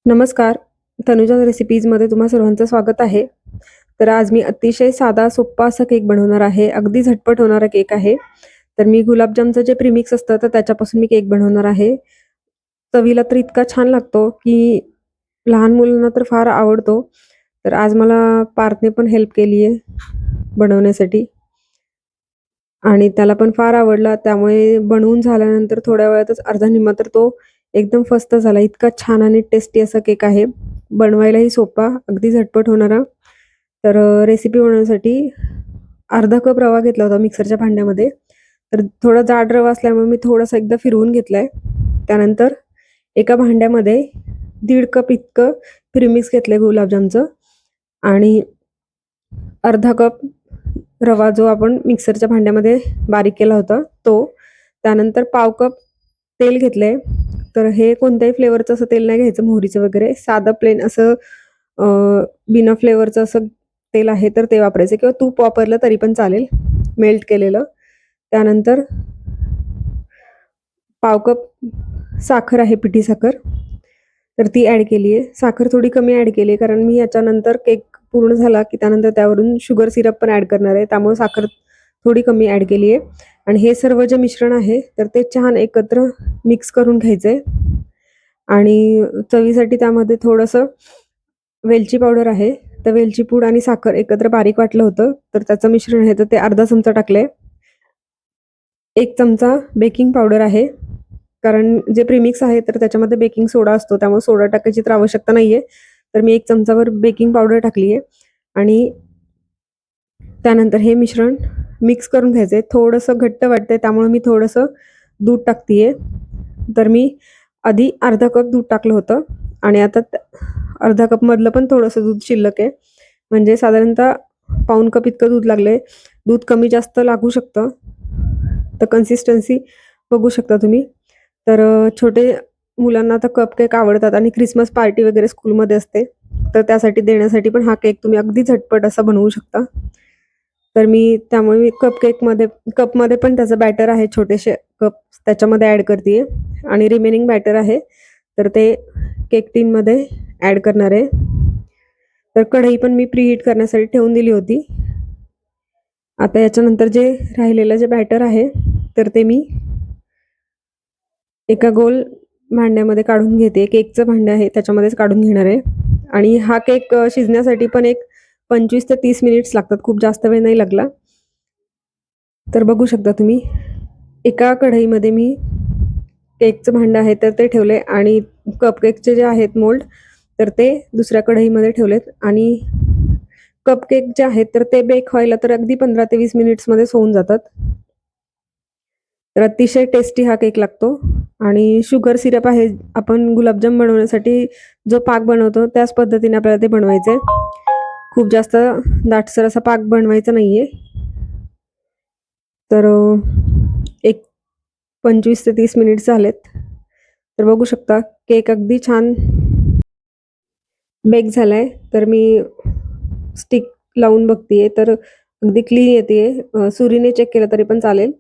नमस्कार. तनुजा रेसिपीजमध्ये तुम्हा सर्वांचं स्वागत आहे. तर आज मी अतिशय साधा सोप्पा असा केक बनवणार आहे. अगदी झटपट होणारा केक आहे. तर मी गुलाबजामचं जे प्रीमिक्स असतं तर त्याच्यापासून मी केक बनवणार आहे. चवीला तर इतका छान लागतो, की लहान मुलांना तर फार आवडतो. तर आज मला पार्थने पण हेल्प केली आहे बनवण्यासाठी आणि त्याला पण फार आवडला. त्यामुळे बनवून झाल्यानंतर थोड्या वेळातच अर्धा निम्मा तर तो एकदम फस्त झाला. इतका छान आणि टेस्टी असा केक आहे. बनवायलाही सोपा, अगदी झटपट होणारा. तर रेसिपी बनवण्यासाठी अर्धा कप रवा घेतला होता मिक्सरच्या भांड्यामध्ये. तर थोडा जाड रवा असल्यामुळे मी थोडासा एकदा फिरवून घेतलाय. त्यानंतर एका भांड्यामध्ये 1.5 कप इतकं प्रीमिक्स घेतलंय गुलाबजामचं आणि अर्धा कप रवा जो आपण मिक्सरच्या भांड्यामध्ये बारीक केला होता तो. त्यानंतर पाव कप तेल घेतलंय. तर हे कोणत्याही फ्लेवरचं असं तेल नाही घ्यायचं, मोहरीचं वगैरे. साधं प्लेन असं बिना फ्लेवरचं असं तेल आहे तर ते वापरायचं किंवा तूप वापरलं तरी पण चालेल, मेल्ट केलेलं. त्यानंतर पाव कप साखर आहे, पिठी साखर. तर ती ॲड केली आहे. साखर थोडी कमी ॲड केली आहे कारण मी याच्यानंतर केक पूर्ण झाला की त्यानंतर त्यावरून शुगर सिरप पण ॲड करणार आहे. त्यामुळे साखर थोडी कमी ॲड केली आहे आणि हे सर्व जे मिश्रण आहे तर ते छान एकत्र मिक्स करून घ्यायचं आहे. आणि चवीसाठी त्यामध्ये थोडंसं वेलची पावडर आहे. तर वेलची पूड आणि साखर एकत्र बारीक वाटलं होतं, तर त्याचं मिश्रण आहे तर ते अर्धा चमचा टाकलंय. 1 चमचा बेकिंग पावडर आहे. कारण जे प्रीमिक्स आहे तर त्याच्यामध्ये बेकिंग सोडा असतो, त्यामुळे सोडा टाकायची तर आवश्यकता नाहीये. तर मी 1 चमचाभर बेकिंग पावडर टाकली आहे आणि त्यानंतर हे मिश्रण मिक्स करून घ्यायचं आहे. थोडंसं घट्ट वाटतंय त्यामुळे मी थोडंसं दूध टाकतीये. तर मी आधी अर्धा कप दूध टाकलं होतं आणि आता अर्धा कपमधलं पण थोडंसं दूध शिल्लक आहे. म्हणजे साधारणतः पाऊण कप इतकं दूध लागलंय. दूध कमी जास्त लागू शकतं. तर कन्सिस्टन्सी बघू शकता तुम्ही. तर छोटे मुलांना आता कपकेक आवडतात आणि क्रिसमस पार्टी वगैरे स्कूलमध्ये असते. तर त्यासाठी देण्यासाठी पण हा केक तुम्ही अगदी झटपट असा बनवू शकता. तर मी त्यामुळे मी कपमध्ये पण त्याचं बॅटर आहे, छोटेसे कप त्याच्यामध्ये ॲड करतीये आणि रिमेनिंग बॅटर आहे तर ते केक टिनमध्ये ॲड करणार आहे. तर कढई पण मी प्रीहीट करण्यासाठी ठेवून दिली होती. आता याच्यानंतर जे राहिलेलं जे बॅटर आहे तर ते मी एका गोल भांड्यामध्ये काढून घेते. केकचं भांडं आहे त्याच्यामध्येच काढून घेणार आहे आणि हा केक शिजण्यासाठी पण एक 25 ते 30 मिनिट्स लागतात. खूप जास्त वेळ नाही लागला. तर बघू शकता तुम्ही, एका कढईमध्ये मी केकचं भांडं आहे तर ते ठेवले आणि कपकेकचे जे आहेत मोल्ड तर ते दुसऱ्या कढईमध्ये ठेवलेत आणि कपकेक जे आहेत तर ते बेक व्हायला तर अगदी 15 ते 20 मिनिट्समध्येच होऊन जातात. तर अतिशय टेस्टी हा केक लागतो आणि शुगर सिरप आहे. आपण गुलाबजाम बनवण्यासाठी जो पाक बनवतो त्याच पद्धतीने आपल्याला ते बनवायचं आहे. खूप जास्त दाटसर असा पाक बनवायचा नाहीये. तर एक 25 ते 30 मिनिट्स झालेत. तर बघू शकता केक अगदी छान बेक झालाय. तर मी स्टिक लावून बघतीये तर अगदी क्लीन येतेय. सुरीने चेक केलं तरी पण चालेल.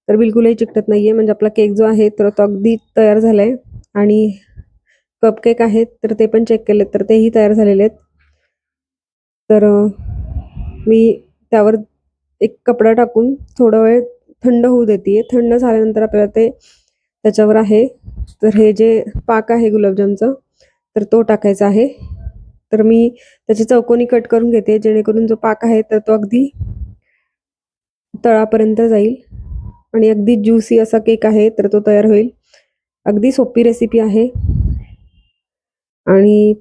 तर बिलकुलही चिकटत नाहीये. म्हणजे आपला केक जो आहे तर तो अगदी तयार झालाय आणि कपकेक आहेत तर ते पण चेक केलेत तर तेही तयार झालेले आहेत. तर मी त्यावर एक कपडा टाकून थोडा वेळ थंड होऊ देते. थंड झाल्यानंतर आपल्याला ते त्याच्यावर आहे तर हे जे पाक आहे गुलाबजामचं तर तो टाकायचा आहे. तर मी त्याची चौकोनी कट करून घेते जेणेकरून जो पाक आहे तर तो अगदी तळापर्यंत जाईल आणि अगदी ज्युसी असा केक आहे तर तो तयार होईल. अगदी सोपी रेसिपी आहे आणि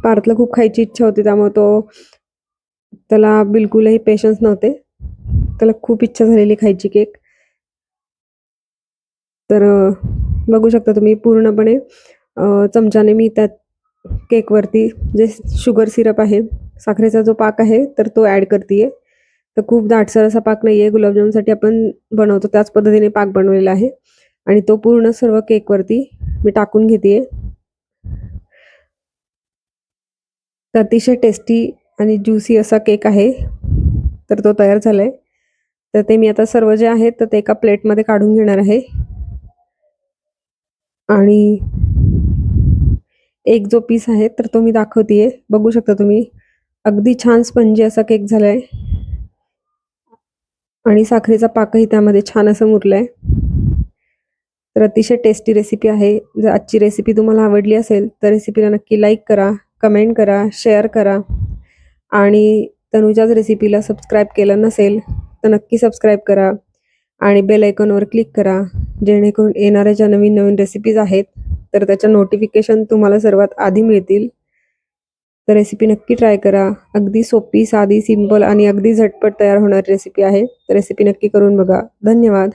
पार्थला खूप खायची इच्छा होती त्यामुळे त्याला बिलकुलही पेशन्स नव्हते. त्याला खूप इच्छा झालेली खायची केक. तर बघू शकता तुम्ही पूर्णपणे चमच्याने मी त्या केकवरती जे शुगर सिरप आहे, साखरेचा जो पाक आहे तर तो ॲड करतीये. तर खूप दाटसर असा पाक नाहीये. गुलाबजामसाठी आपण बनवतो त्याच पद्धतीने पाक बनवलेला आहे आणि तो पूर्ण सर्व केकवरती मी टाकून घेतेय. तर अतिशय टेस्टी आणि ज्युसी असा केक आहे तर तो तयार झालाय. तर ते मी आता सर्व जे आहेत तर ते एका प्लेटमध्ये काढून घेणार आहे आणि एक जो पीस आहे तर तो मी दाखवते. बघू शकता तुम्ही. अगदी छान स्पंजी असा केक झालाय आणि साखरेचा पाकही त्यामध्ये छान असं मुरलाय. तर अतिशय टेस्टी रेसिपी आहे. जर आजची रेसिपी तुम्हाला आवडली असेल तर रेसिपीला नक्की लाईक करा, कमेंट करा, शेअर करा आणि तनुजाच रेसिपीला सबस्क्राईब केलं नसेल तर नक्की सबस्क्राईब करा आणि बेल आयकॉनवर क्लिक करा, जेणेकरून येणाऱ्या ज्या नवीन नवीन रेसिपीज आहेत तर त्याच्या नोटिफिकेशन तुम्हाला सर्वात आधी मिळतील. तर रेसिपी नक्की ट्राय करा. अगदी सोपी, साधी, सिंपल आणि अगदी झटपट तयार होणारी रेसिपी आहे. तर रेसिपी नक्की करून बघा. धन्यवाद.